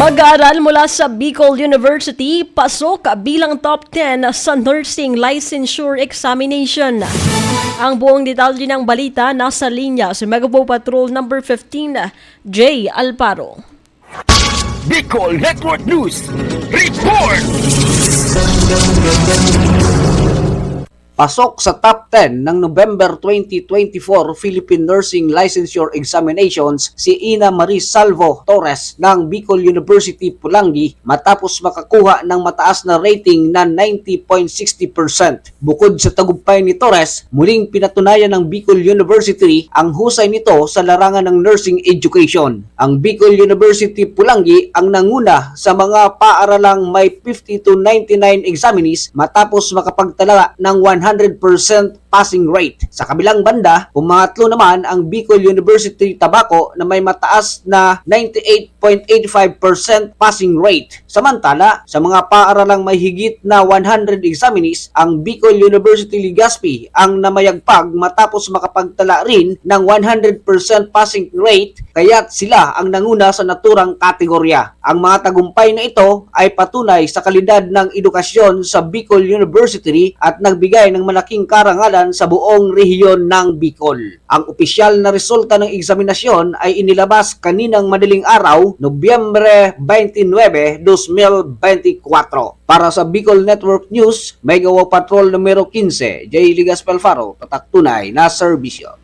Mag-aaral mula sa Bicol University, pasok bilang top 10 sa nursing licensure examination. Ang buong detalye ng balita nasa linya si Megapo Patrol number 15, Jay Alparo. Bicol Network News Report! Pasok sa top 10 ng November 2024 Philippine Nursing Licensure Examinations si Ina Marie Salvo Torres ng Bicol University, Pulangi matapos makakuha ng mataas na rating na 90.60%. Bukod sa tagumpay ni Torres, muling pinatunayan ng Bicol University ang husay nito sa larangan ng nursing education. Ang Bicol University, Pulangi ang nanguna sa mga paaralang may 50 to 99 examinees matapos makapagtala ng 100% passing rate. Sa kabilang banda, pumangatlo naman ang Bicol University Tabaco na may mataas na 98.85% passing rate. Samantala, sa mga paaralang may higit na 100 examinees, ang Bicol University Legazpi ang namayagpag matapos makapagtala rin ng 100% passing rate, kaya't sila ang nanguna sa naturang kategorya. Ang mga tagumpay na ito ay patunay sa kalidad ng edukasyon sa Bicol University at nagbigay ng malaking karangalan sa buong rehiyon ng Bicol. Ang opisyal na resulta ng eksaminasyon ay inilabas kaninang madaling araw, Nobyembre 29, 2024. Para sa Bicol Network News, Megawa Patrol numero 15, J. Ligas Pelfaro, tatak tunay na serbisyo.